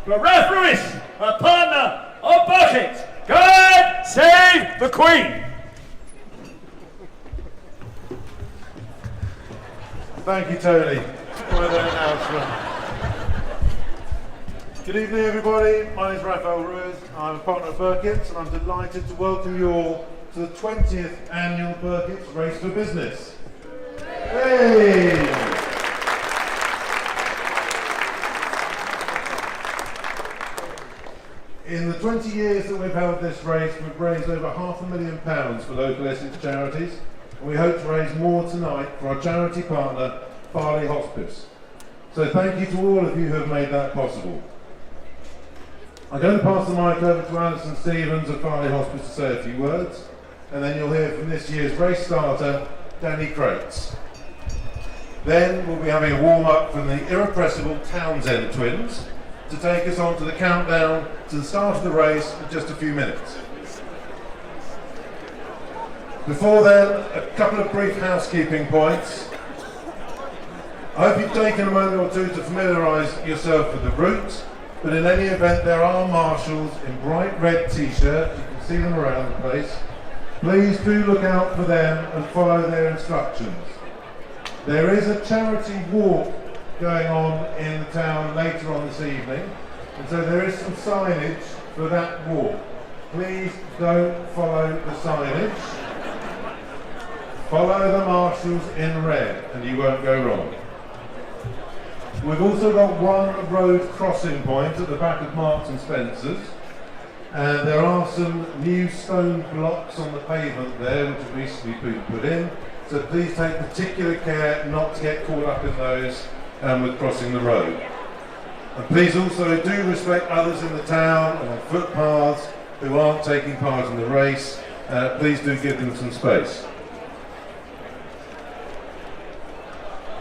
for Ralph Lewis, a partner of Birketts. God save the Queen! Thank you, Tony, for that announcement. Good evening, everybody. My name is Raphael Ruiz. I'm a partner of Birketts, and I'm delighted to welcome you all to the 20th annual Birketts Race4Business. Hey! In the 20 years that we've held this race, we've raised over £500,000 for local Essex charities, and we hope to raise more tonight for our charity partner, Farley Hospice. So thank you to all of you who have made that possible. I'm going to pass the mic over to Alison Stevens of Farley Hospice to say a few words, and then you'll hear from this year's race starter, Danny Crates. Then we'll be having a warm-up from the irrepressible Townsend twins to take us on to the countdown to the start of the race in just a few minutes. Before then, a couple of brief housekeeping points. I hope you've taken a moment or two to familiarise yourself with the route, but in any event there are marshals in bright red t-shirts, you can see them around the place. Please do look out for them and follow their instructions. There is a charity walk going on in the town later on this evening, and so there is some signage for that walk. Please don't follow the signage. Follow the marshals in red and you won't go wrong. We've also got one road crossing point at the back of Marks and Spencer's, and there are some new stone blocks on the pavement there which have recently been put in, so please take particular care not to get caught up in those with crossing the road. And please also do respect others in the town and on footpaths who aren't taking part in the race. Please do give them some space.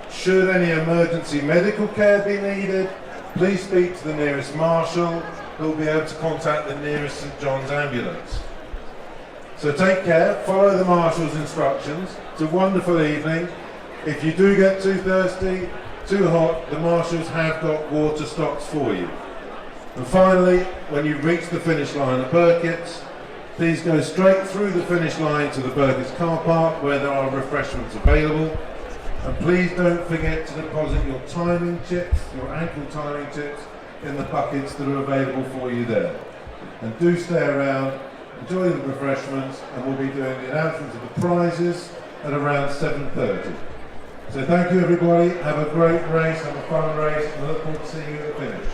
Should any emergency medical care be needed, please speak to the nearest marshal, who will be able to contact the nearest St John's ambulance. So take care, follow the marshal's instructions. It's a wonderful evening. If you do get too thirsty, too hot, the marshals have got water stocks for you. And finally, when you reach the finish line at Birketts, please go straight through the finish line to the Birketts car park where there are refreshments available. And please don't forget to deposit your timing chips, your ankle timing chips, in the buckets that are available for you there. And do stay around, enjoy the refreshments, and we'll be doing the announcements of the prizes at around 7:30. So thank you everybody, have a great race, have a fun race, and I look forward to seeing you at the finish.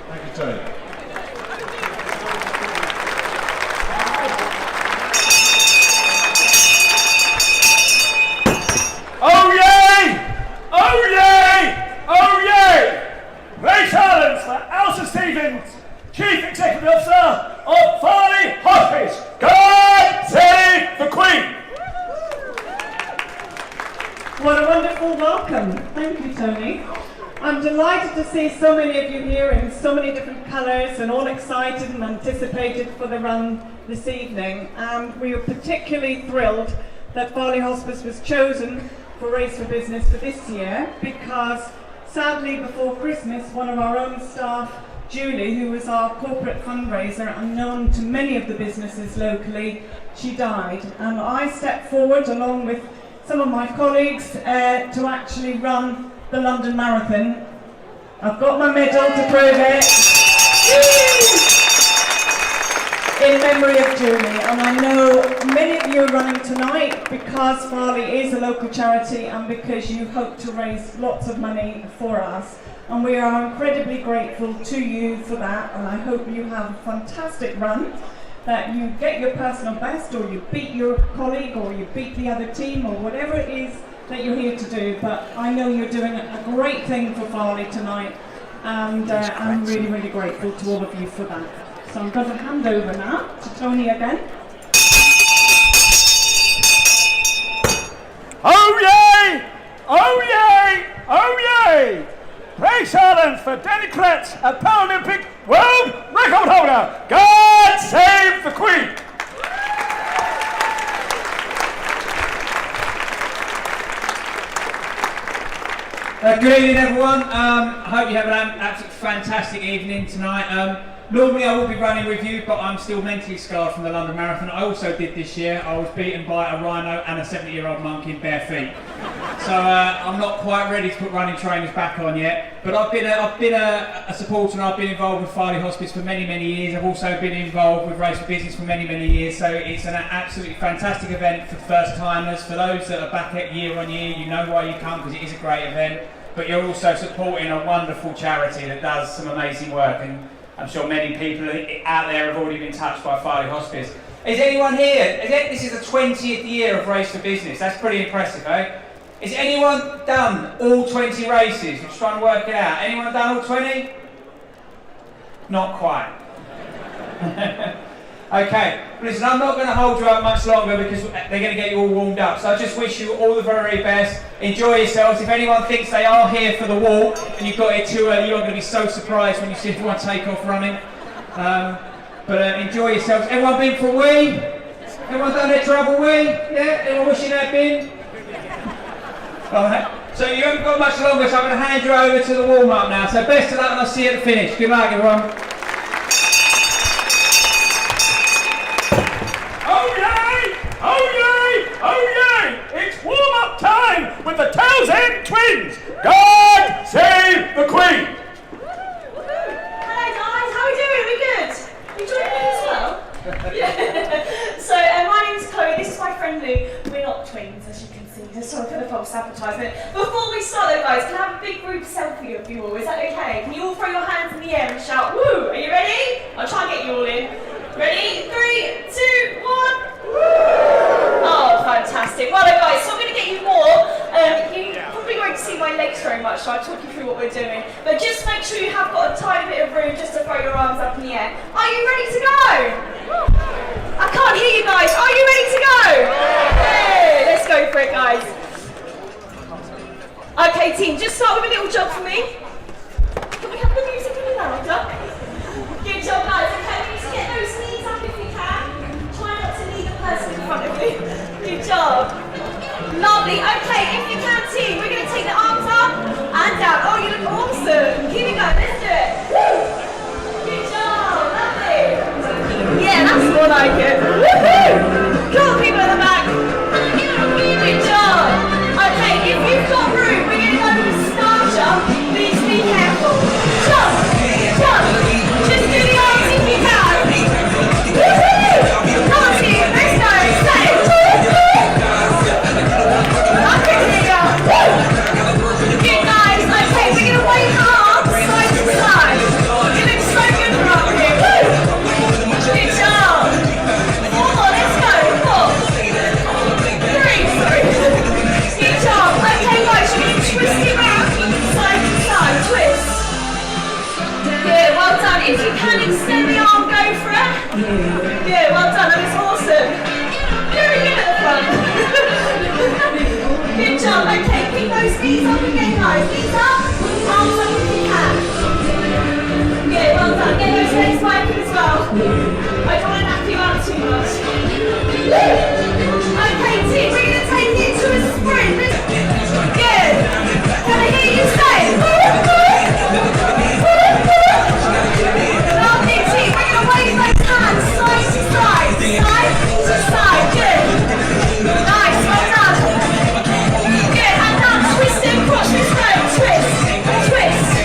Thank you, Tony. Oh yay! Oh yay! Oh yay! Race silence for Alison Stevens, Chief Executive Officer of Farley Hospice. God save the Queen! What a wonderful welcome. Thank you, Tony. I'm delighted to see so many of you here in so many different colours and all excited and anticipated for the run this evening. And we are particularly thrilled that Farley Hospice was chosen for Race4Business for this year because sadly before Christmas one of our own staff, Julie, who was our corporate fundraiser and known to many of the businesses locally, she died. And I stepped forward along with some of my colleagues to actually run the London Marathon. I've got my medal to prove it. In memory of Julie, and I know many of you are running tonight because Farley is a local charity and because you hope to raise lots of money for us. And we are incredibly grateful to you for that, and I hope you have a fantastic run, that you get your personal best, or you beat your colleague, or you beat the other team, or whatever it is that you're here to do. But I know you're doing a great thing for Farley tonight, and I'm really, really grateful to all of you for that. So I'm going to hand over now to Tony again. Oh yay! Oh yay! Oh yay! Praise silence for Danny Crates, a Paralympic world record holder. God save the Queen! Good evening, everyone. I hope you have an absolutely fantastic evening tonight. Normally I will be running with you, but I'm still mentally scarred from the London Marathon. I also did this year. I was beaten by a rhino and a 70-year-old monk in bare feet. So I'm not quite ready to put running trainers back on yet. But I've been a supporter, and I've been involved with Farley Hospice for many, many years. I've also been involved with Race4Business for many, many years. So it's an absolutely fantastic event for first timers. For those that are back at year on year, you know why you come, because it is a great event. But you're also supporting a wonderful charity that does some amazing work, and I'm sure many people out there have already been touched by Farley Hospice. Is anyone here? This is the 20th year of Race4Business. That's pretty impressive, eh? Is anyone done all 20 races? We're just trying to work it out. Anyone done all 20? Not quite. Okay, listen, I'm not going to hold you up much longer because they're going to get you all warmed up. So I just wish you all the very best. Enjoy yourselves. If anyone thinks they are here for the walk and you got here too early, you're going to be so surprised when you see everyone take off running. But enjoy yourselves. Everyone been for a wee? Everyone done their travel wee? Yeah? Everyone wishing they'd been? Alright. So you haven't got much longer, so I'm going to hand you over to the warm-up now. So best of luck, and I'll see you at the finish. Good luck, everyone. With the Townsend twins! God save the Queen! Hello guys, how are we doing? Are we good? You joining me as well? Yeah. So my name's Chloe, this is my friend Lou. We're not twins, as you can see, just sorry for the false advertisement. Before we start though guys, can I have a big group selfie of you all? Is that okay? Can you all throw your hands in the air and shout, woo! Are you ready? I'll try and get you all in. Ready? 3, 2, 1. Oh, fantastic. Well guys, so I'm going to get you more. You probably won't see my legs very much, so I'll talk you through what we're doing. But just make sure you have got a tiny bit of room just to throw your arms up in the air. Are you ready to go? I can't hear you guys. Are you ready to go? Hey, let's go for it, guys. Okay, team, just start with a little jog for me. Can we have the music a little louder? Good job, guys. Okay, we need to get those knees up if we can. Try not to leave the person in front of you. Good job. Lovely. Okay, if you can, team, we're going to take the arms up and down. Oh, you look awesome. Keep it going. Let's do it. Woo! Good job. Lovely. Yeah, that's more like it. Woohoo! Come on, people at the back. Good job. Okay, if you've got room, we're going to go with a star jump. Please be careful. Jump. Jump. Just do the arms if you can. Woohoo! Come on, team. Let's go. Stay. Good guys, okay, we're going to wave our arms side to side. You look so good from up here. Good job. 4, let's go. 4, 3, sorry. Good job. Okay guys, you're going to twist it around side to side. Twist. Good, well done. If you can extend the arm, go for it. Good, well done. That was awesome. Very good at the front. Good job, okay, keep those knees up again guys, knees up, arms up if you can. Good, well done, get those legs working as well. I don't want to knock you out too much. Okay team, we're going to take it to a sprint. Good, can I hear you say? Lovely team, we're going to wave those hands side to side, side to side, good. Nice, well done. Twist it across this road, twist, twist.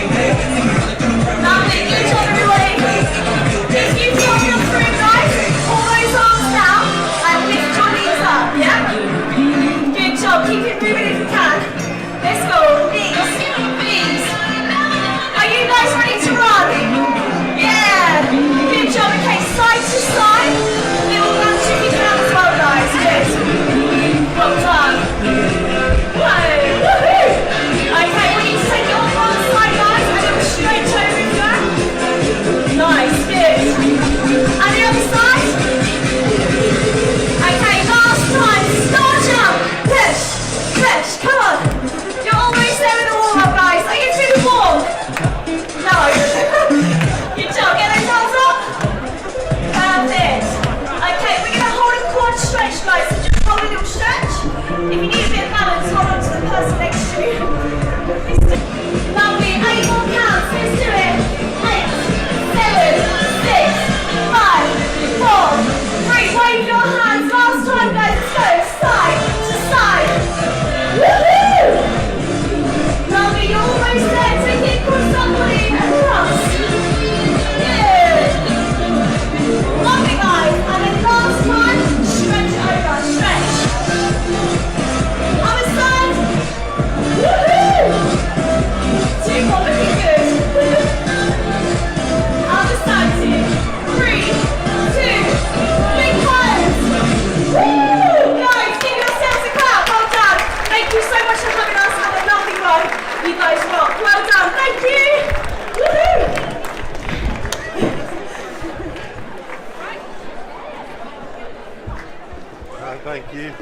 Thank you.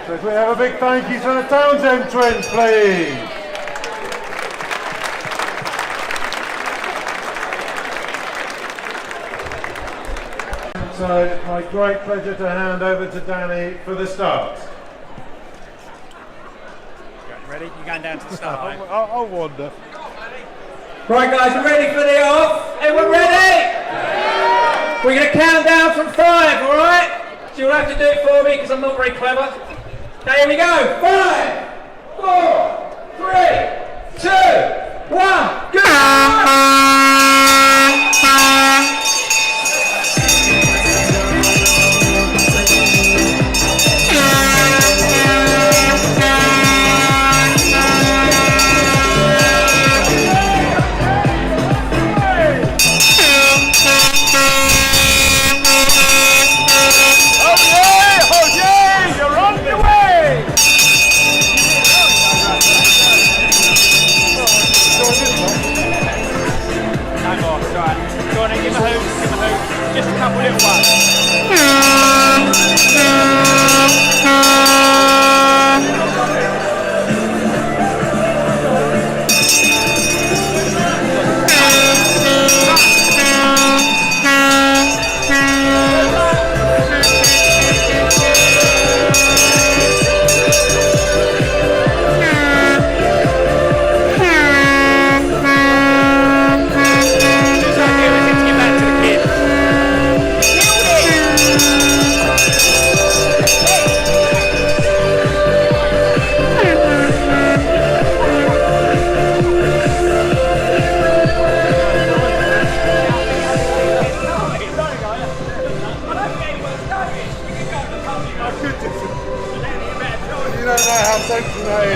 So can we have a big thank you to the Townsend twins, please? So it's my great pleasure to hand over to Danny for the start. Ready? You're going down to the start. I'll wander. Right, guys, we're ready for the off. Everyone ready? We're going to count down from 5, all right? So you'll have to do it for me because I'm not very clever. Okay, here we go. 5, 4, 3, 2, 1, go! Just a couple little ones.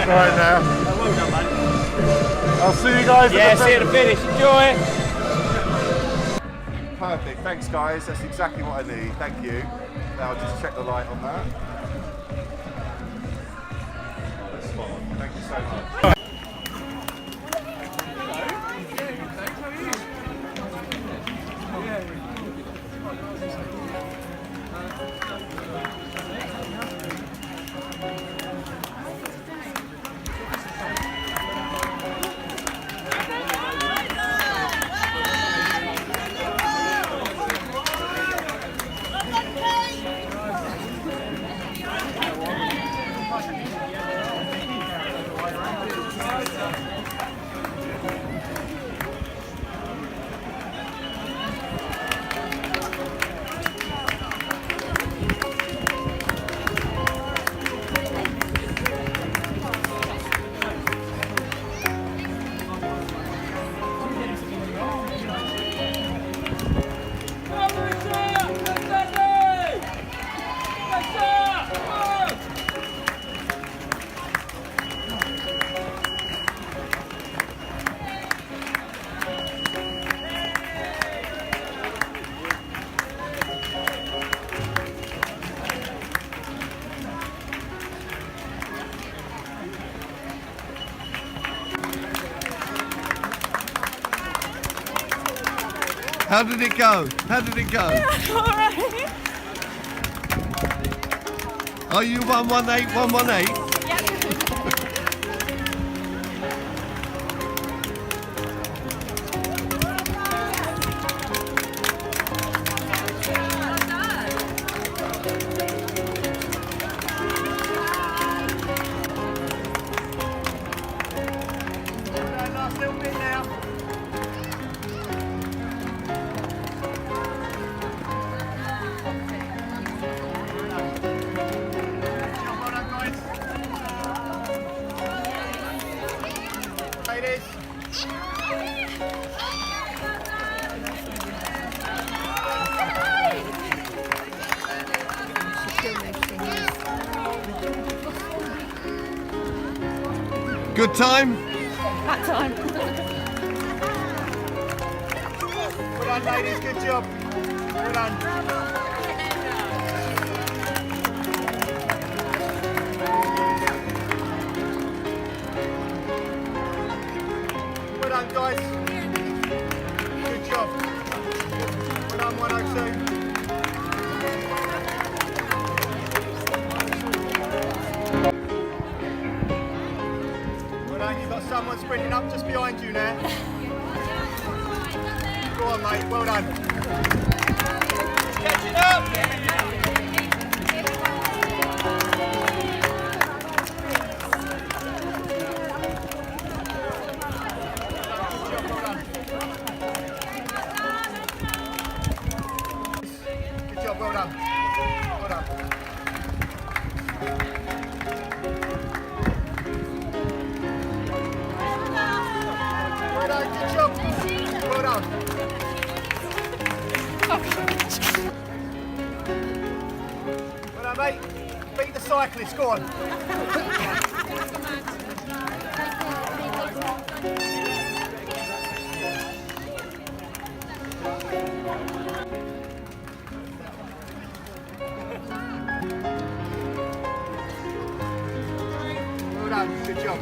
Right now. I'll see you guys at the finish. Enjoy. Perfect. Thanks, guys. That's exactly what I need. Thank you. Now I'll just check the light on that. That's spot on. Thank you so much. How did it go? How did it go? Alright. Are you 118, 118? Good time? That time. Well done, ladies. Good job. Well done. done, guys. Good job. Well done, 102. Well done, you've got someone sprinting up just behind you now. Go on, mate, well done. Catch it up! Good job, well done. Well done. Well done, good job. Well done. Well done, mate. Beat the cyclist, go on. Well done, good job.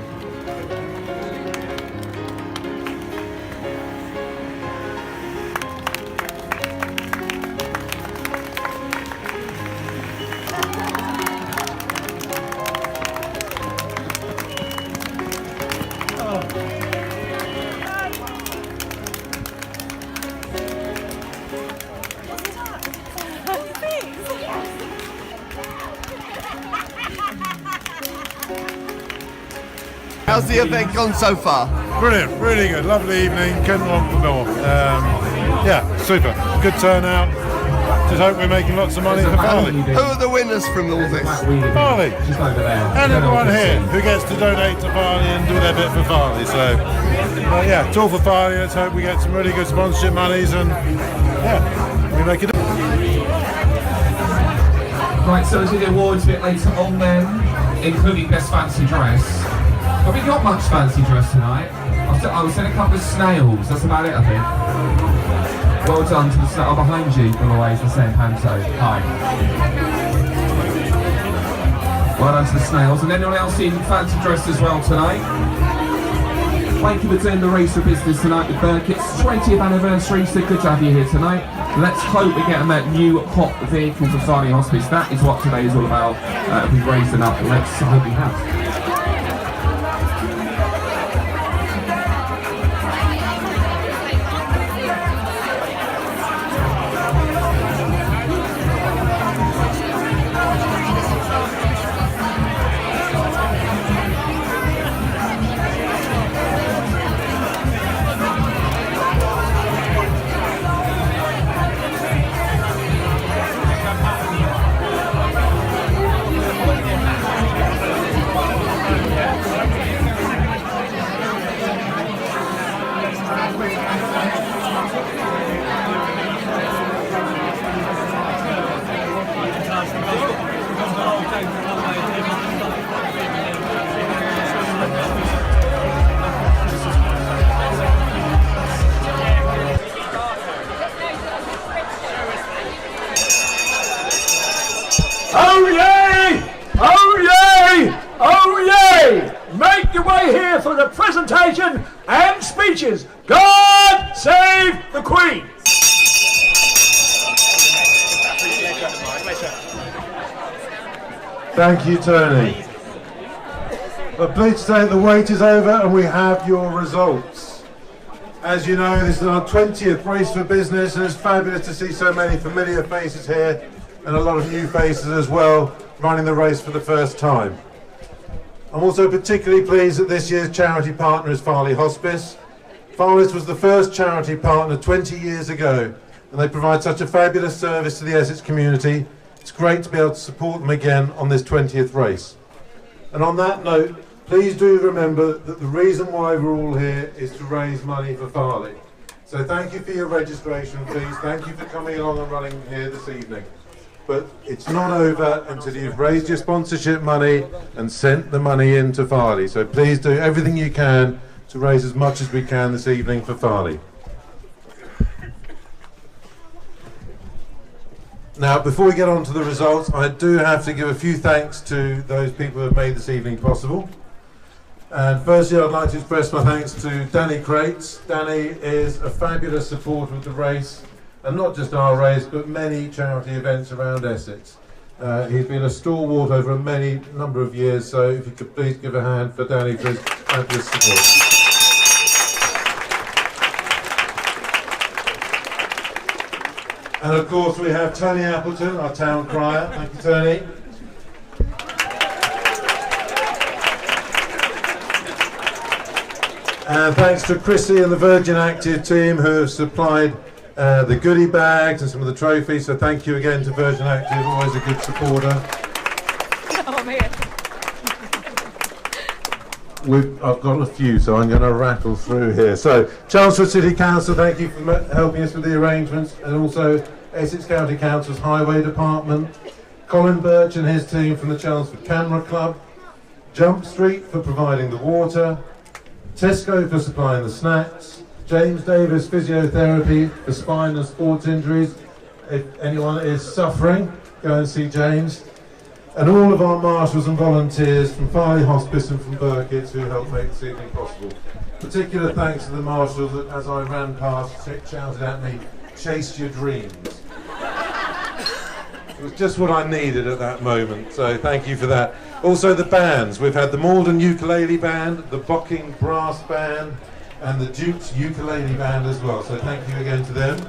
How's the event gone so far? Brilliant, really good, lovely evening, couldn't want for more. Yeah, super, good turnout. Just hope we're making lots of money for Farley. Who are the winners from all this? Farley, and everyone here who gets to donate to Farley and do their bit for Farley. So, yeah, it's all for Farley. Let's hope we get some really good sponsorship monies and, yeah, we make it. Right, so there's the awards a bit later on then, including Best Fancy Dress. Have we got much fancy dress tonight? I was in a couple of snails, that's about it I think. Well done to the snail behind you, by the way, is the same Panto. Hi. Well done to the snails. And anyone else in fancy dress as well tonight? Thank you for doing the Race for Business tonight with Birketts 20th anniversary, so good to have you here tonight. Let's hope we get them that new hot vehicle for Farley Hospice. That is what today is all about. We've raised it up, and let's hope we have. Oh yay! Oh yay! Oh yay! Make your way here for the presentation and speeches. God save the Queen! Thank you, Tony. But pleased to say that the wait is over and we have your results. As you know, this is our 20th Race for Business, and it's fabulous to see so many familiar faces here and a lot of new faces as well running the race for the first time. I'm also particularly pleased that this year's charity partner is Farley Hospice. Farley's was the first charity partner 20 years ago, and they provide such a fabulous service to the Essex community. It's great to be able to support them again on this 20th race. And on that note, please do remember that the reason why we're all here is to raise money for Farley. So thank you for your registration fees, thank you for coming along and running here this evening. But it's not over until you've raised your sponsorship money and sent the money in to Farley. So please do everything you can to raise as much as we can this evening for Farley. Now, before we get on to the results, I do have to give a few thanks to those people who have made this evening possible. And firstly, I'd like to express my thanks to Danny Crates. Danny is a fabulous supporter of the race, and not just our race, but many charity events around Essex. He's been a stalwart over a number of years, so if you could please give a hand for Danny for his fabulous support. And of course we have Tony Appleton, our town crier. Thank you, Tony. And thanks to Chrissy and the Virgin Active team who have supplied the goodie bags and some of the trophies. So thank you again to Virgin Active, always a good supporter. Oh, man. I've got a few, so I'm going to rattle through here. So, Chelmsford City Council, thank you for helping us with the arrangements, and also Essex County Council's Highway Department, Colin Birch and his team from the Chelmsford Camera Club, Jump Street for providing the water, Tesco for supplying the snacks, James Davis Physiotherapy for spine and sports injuries. If anyone is suffering, go and see James. And all of our marshals and volunteers from Farley Hospice and from Birketts who helped make this evening possible. Particular thanks to the marshals that, as I ran past, shouted at me, "Chase your dreams." It was just what I needed at that moment, so thank you for that. Also the bands. We've had the Malden Ukulele Band, the Bocking Brass Band, and the Duke's Ukulele Band as well, so thank you again to them.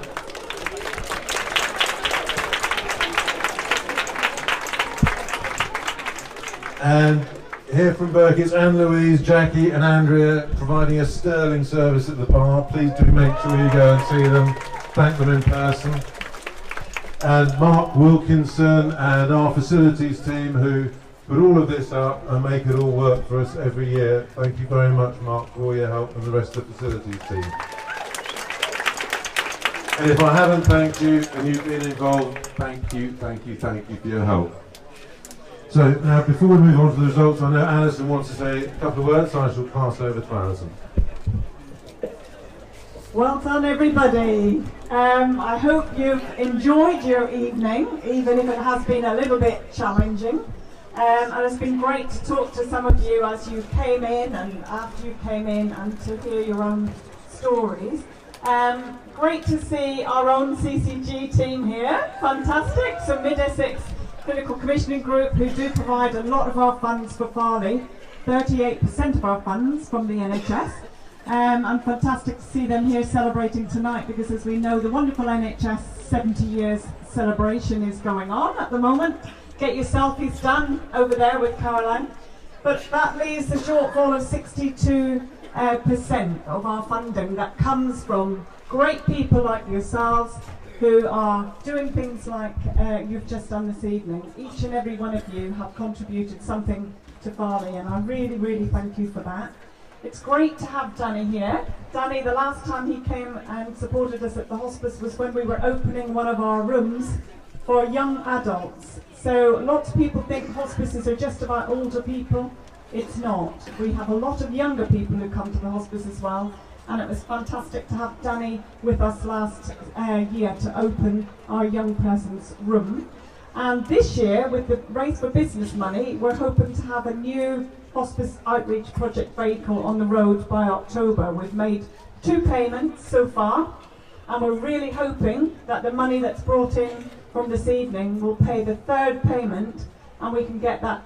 And here from Birketts, Anne-Louise, Jackie and Andrea providing a sterling service at the bar. Please do make sure you go and see them, thank them in person. And Mark Wilkinson and our facilities team who put all of this up and make it all work for us every year. Thank you very much, Mark, for all your help, and the rest of the facilities team. And if I haven't thanked you and you've been involved, thank you for your help. So now, before we move on to the results, I know Alison wants to say a couple of words, so I shall pass over to Alison. Well done, everybody. I hope you've enjoyed your evening, even if it has been a little bit challenging. And it's been great to talk to some of you as you came in and after you came in, and to hear your own stories. Great to see our own CCG team here. Fantastic. So Mid-Essex Clinical Commissioning Group, who do provide a lot of our funds for Farley, 38% of our funds from the NHS. And fantastic to see them here celebrating tonight, because as we know, the wonderful NHS 70 years celebration is going on at the moment. Get your selfies done over there with Caroline. But that leaves a shortfall of 62% of our funding that comes from great people like yourselves who are doing things like you've just done this evening. Each and every one of you have contributed something to Farley, and I really, really thank you for that. It's great to have Danny here. Danny, the last time he came and supported us at the hospice was when we were opening one of our rooms for young adults. So lots of people think hospices are just about older people. It's not. We have a lot of younger people who come to the hospice as well, and it was fantastic to have Danny with us last year to open our young person's room. And this year, with the Race4Business money, we're hoping to have a new hospice outreach project vehicle on the road by October. We've made 2 payments so far, and we're really hoping that the money that's brought in from this evening will pay the 3rd payment, and we can get that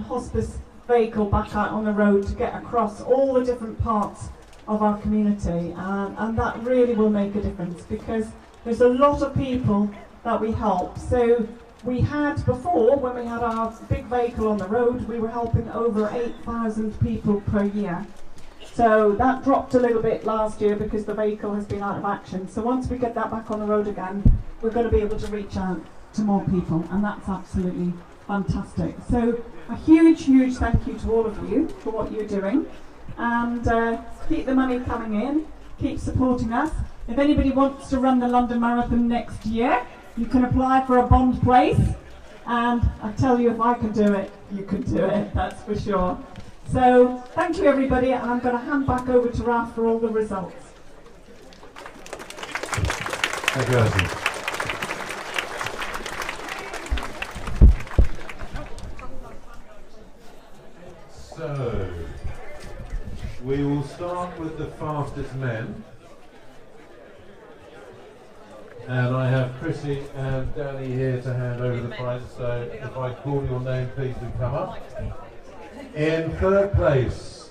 hospice vehicle back out on the road to get across all the different parts of our community, and that really will make a difference, because there's a lot of people that we help. So we had before, when we had our big vehicle on the road, we were helping over 8,000 people per year. So that dropped a little bit last year because the vehicle has been out of action. So once we get that back on the road again, we're going to be able to reach out to more people, and that's absolutely fantastic. So a huge, huge thank you to all of you for what you're doing, and keep the money coming in, keep supporting us. If anybody wants to run the London Marathon next year, you can apply for a bond place, and I tell you, if I can do it, you can do it, that's for sure. So thank you, everybody, and I'm going to hand back over to Ralph for all the results. Thank you, Alison. So, start with the fastest men. And I have Chrissy and Danny here to hand over the prizes, so if I call your name, please do come up. In third place,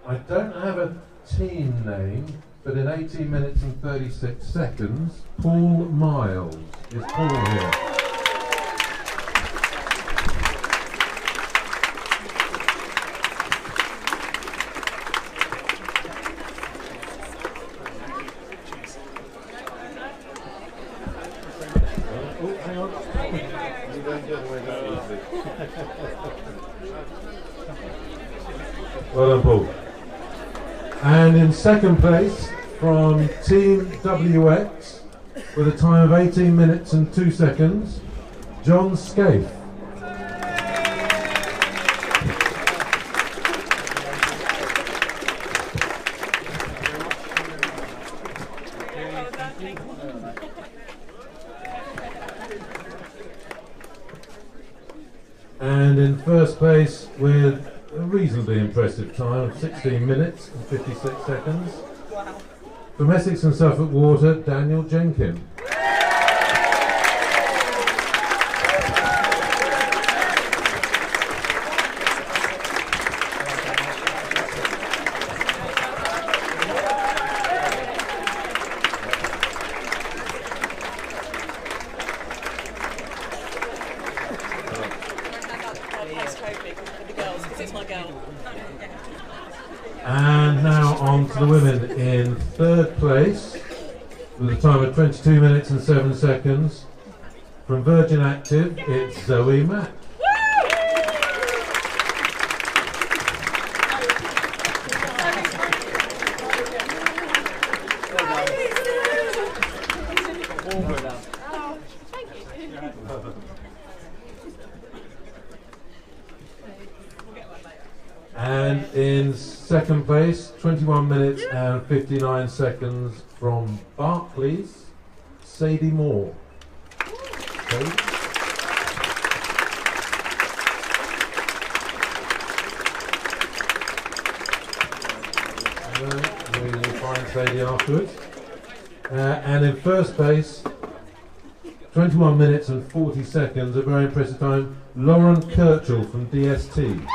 I don't have a team name, but in 18 minutes and 36 seconds, Paul Miles. Is Paul here? Oh, hang on. You don't get away that easily. Well done, Paul. And in second place, from Team WX, with a time of 18 minutes and 2 seconds, John Scaife. And in first place, with a reasonably impressive time of 16 minutes and 56 seconds, from Essex and Suffolk Water, Daniel Jenkin. And now on to the women in third place, with a time of 22 minutes and 7 seconds. From Virgin Active, it's Zoe Mack. And in second place, 21 minutes and 59 seconds, from Barclays, Sadie Moore. Okay. We will find Sadie afterwards. And in first place, 21 minutes and 40 seconds, a very impressive time, Lauren Kirchall from DST.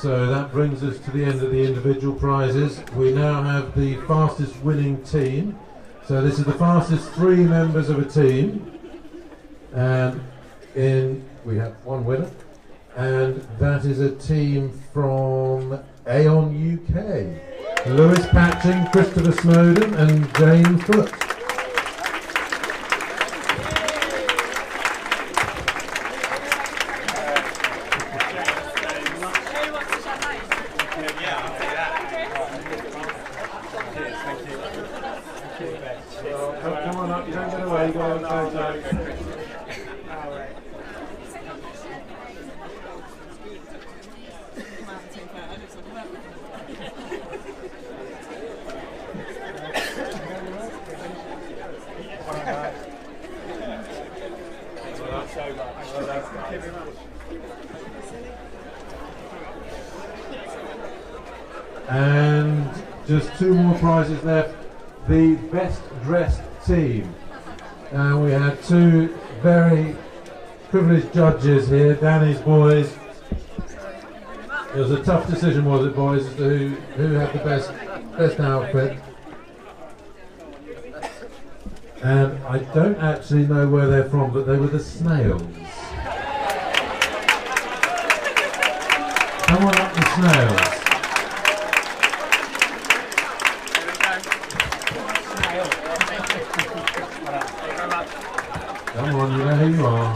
So that brings us to the end of the individual prizes. We now have the fastest winning team. So this is the fastest 3 members of a team. And we have one winner. And that is a team from Aon UK. Lewis Patching, Christopher Snowden and Jane Foote. Come on up, you don't get away, go on, And just 2 more prizes left. The best dressed team. And we had 2 very privileged judges here, Danny's boys. It was a tough decision, was it, boys, as to who had the best outfit. And I don't actually know where they're from, but they were the Snails. Come on up, the Snails. Come on, you know who you are.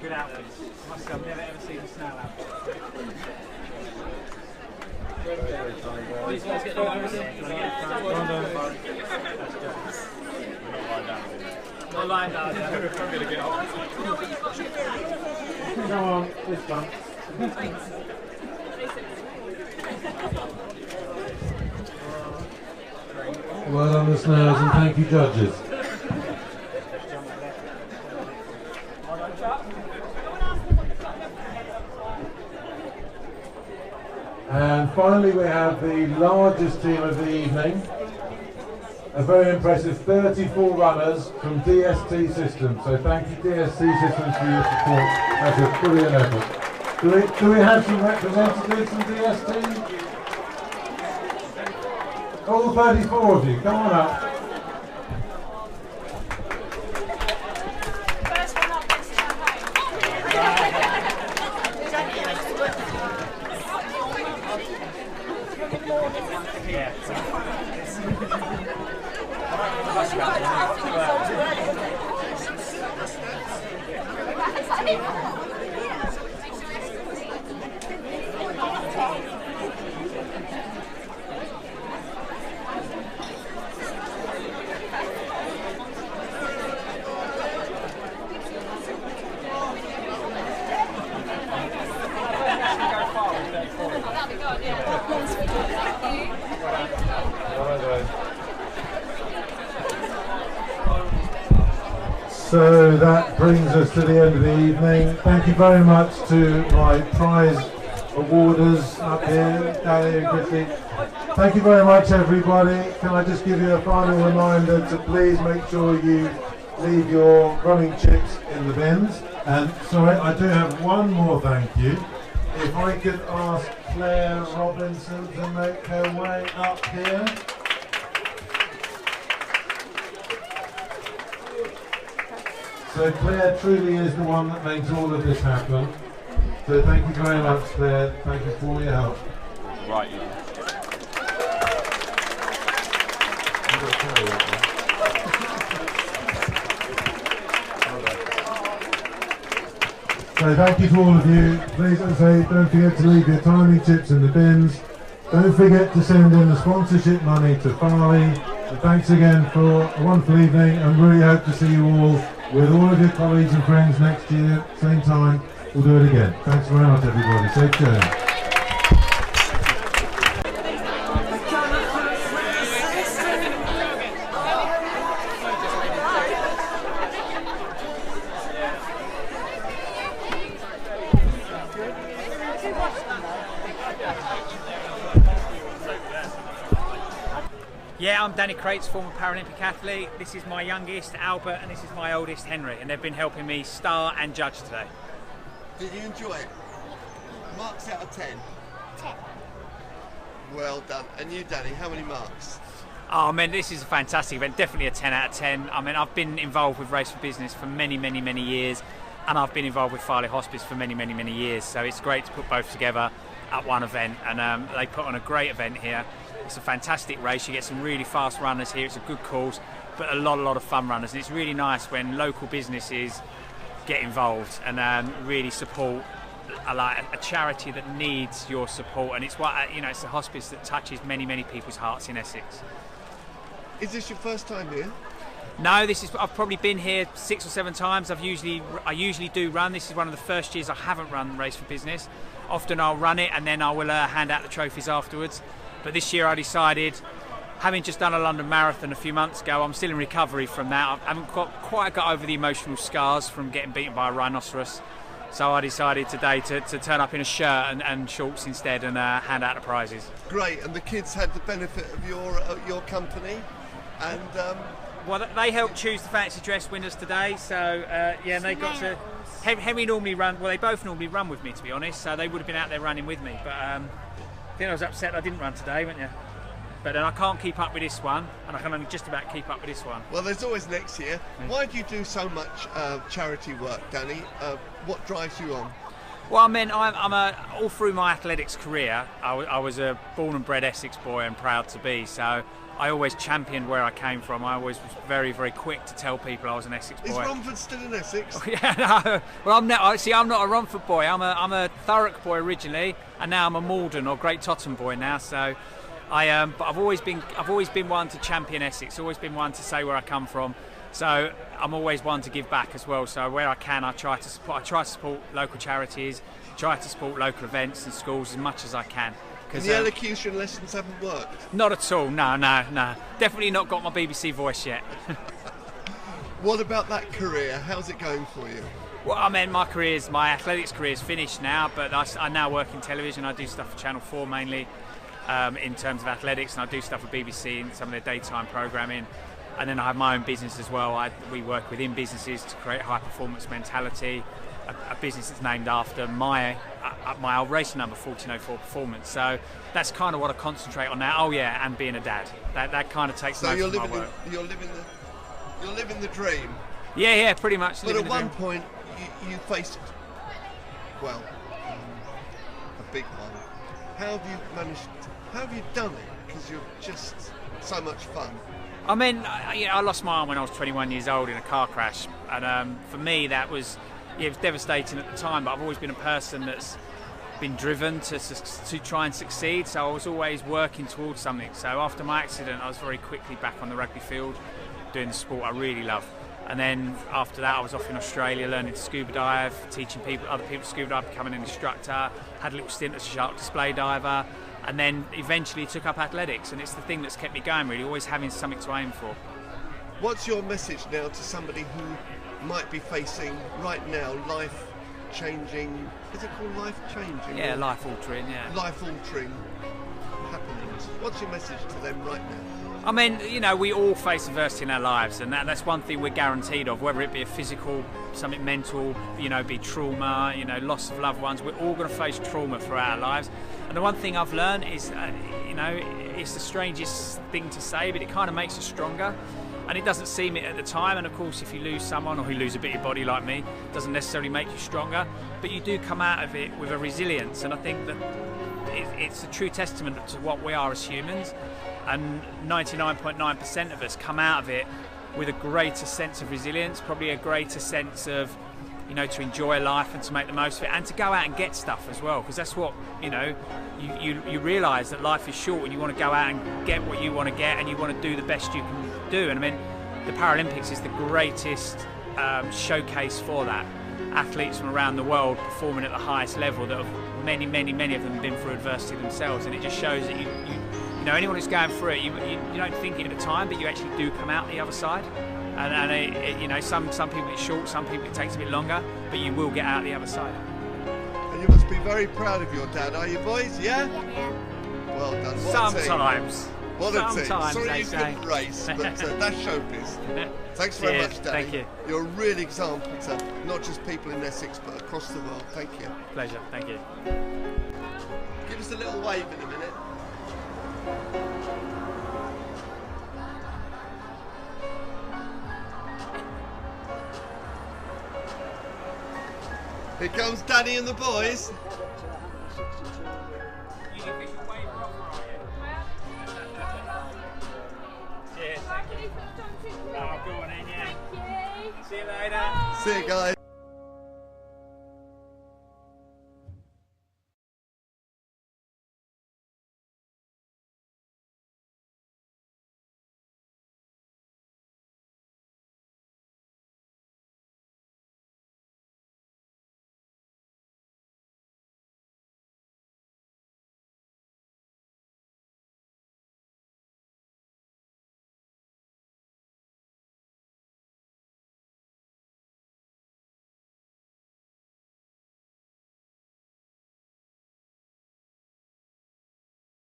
Good outfit. I've never ever seen a snail outfit. line now. I'm going to get off. Come on, this one. Well done, the snails, and thank you, judges. And finally, we have the largest team of the evening. A very impressive 34 runners from DST Systems. So thank you, DST Systems, for your support. That's a brilliant effort. Do we have some representatives from DST? All 34 of you, come on up. So that brings us to the end of the evening. Thank you very much to my prize awarders up here, Danny and Christy. Thank you very much, everybody. Can I just give you a final reminder to please make sure you leave your running chips in the bins. And sorry, I do have one more thank you. If I could ask Claire Robinson to make her way up here. So Claire truly is the one that makes all of this happen. So thank you very much, Claire. Thank you for all your help. Right. So thank you to all of you. Please, as I say, don't forget to leave your timing chips in the bins. Don't forget to send in the sponsorship money to Farley. And thanks again for a wonderful evening, and really hope to see you all with all of your colleagues and friends next year, same time. We'll do it again. Thanks very much, everybody. Safe journey. Yeah, I'm Danny Crates, former Paralympic athlete. This is my youngest, Albert, and this is my oldest, Henry, and they've been helping me star and judge today. Did you enjoy it? Marks out of 10? 10. Well done. And you, Danny, how many marks? Oh man, this is a fantastic event, definitely a 10 out of 10. I mean, I've been involved with Race4Business for many years, and I've been involved with Farley Hospice for many years, so it's great to put both together at one event, and they put on a great event here. It's a fantastic race. You get some really fast runners here. It's a good course, but a lot of fun runners. And it's really nice when local businesses get involved and really support a charity that needs your support. And it's what it's a hospice that touches many people's hearts in Essex. Is this your first time here? No, I've probably been here 6 or 7 times. I usually do run. This is one of the first years I haven't run Race4Business. Often I'll run it and then I will hand out the trophies afterwards. But this year I decided, having just done a London Marathon a few months ago, I'm still in recovery from that. I haven't quite got over the emotional scars from getting beaten by a rhinoceros. So I decided today to turn up in a shirt and shorts instead and hand out the prizes. Great, and the kids had the benefit of your company, and well, they helped choose the fancy dress winners today. So yeah, they got to. Henry normally run. Well, they both normally run with me, to be honest. So they would have been out there running with me, but. I think I was upset I didn't run today, weren't you? But then I can't keep up with this one, and I can only just about keep up with this one. Well, there's always next year. Why do you do so much charity work, Danny? What drives you on? Well, I mean, all through my athletics career, I was a born and bred Essex boy and proud to be. So I always championed where I came from. I always was very quick to tell people I was an Essex boy. Is Romford still in Essex? Yeah, no. Well, I'm not a Romford boy. I'm a Thurrock boy originally, and now I'm a Malden or Great Totten boy now. So But I've always been one to champion Essex. Always been one to say where I come from. So I'm always one to give back as well. So where I can, I try to support local charities, try to support local events and schools as much as I can. And the elocution lessons haven't worked? Not at all. No. Definitely not got my BBC voice yet. What about that career? How's it going for you? Well, I mean, my athletics career is finished now, but I now work in television. I do stuff for Channel 4 mainly in terms of athletics, and I do stuff for BBC and some of their daytime programming. And then I have my own business as well. We work within businesses to create high performance mentality, a business that's named after my old racing number, 1404 Performance. So that's kind of what I concentrate on now. Oh yeah, and being a dad. That kind of takes most of my work. You're living the dream. Yeah, pretty much. But at one point, you faced, well, a big one. How have you done it? Because you're just so much fun. I mean, I lost my arm when I was 21 years old in a car crash, and for me that was, it was devastating at the time. But I've always been a person that's been driven to try and succeed. So I was always working towards something. So after my accident, I was very quickly back on the rugby field, doing the sport I really love. And then after that, I was off in Australia learning to scuba dive, teaching other people to scuba dive, becoming an instructor. Had a little stint as a shark display diver. And then eventually took up athletics, and it's the thing that's kept me going really, always having something to aim for. What's your message now to somebody who might be facing right now life-changing, is it called life-changing? Yeah, life-altering, yeah. Life-altering happenings. What's your message to them right now? I mean, we all face adversity in our lives, and that's one thing we're guaranteed of, whether it be a physical, something mental, be trauma, loss of loved ones. We're all going to face trauma throughout our lives. And the one thing I've learned is, it's the strangest thing to say, but it kind of makes us stronger. And it doesn't seem it at the time. And of course, if you lose someone or you lose a bit of your body like me, it doesn't necessarily make you stronger. But you do come out of it with a resilience. And I think that it's a true testament to what we are as humans. And 99.9% of us come out of it with a greater sense of resilience, probably a greater sense of, to enjoy life and to make the most of it, and to go out and get stuff as well, because that's what, you realise that life is short and you want to go out and get what you want to get, and you want to do the best you can do. And I mean, the Paralympics is the greatest showcase for that. Athletes from around the world performing at the highest level that have many of them have been through adversity themselves, and it just shows that anyone who's going through it, you don't think it at the time, but you actually do come out the other side. And some people it's short, some people it takes a bit longer, but you will get out the other side. And you must be very proud of your dad, are you, boys? Yeah? Yeah. Well done. What Sometimes. What a team. Sometimes, Sorry you couldn't race, but that's showbiz. Thanks very much, Danny. Thank you. You're a real example to not just people in Essex, but across the world. Thank you. Pleasure. Thank you. Give us a little wave in a minute. Here comes Danny and the boys. Cheers, thank you. Oh, go on in, yeah. Thank you. See you later. See you guys.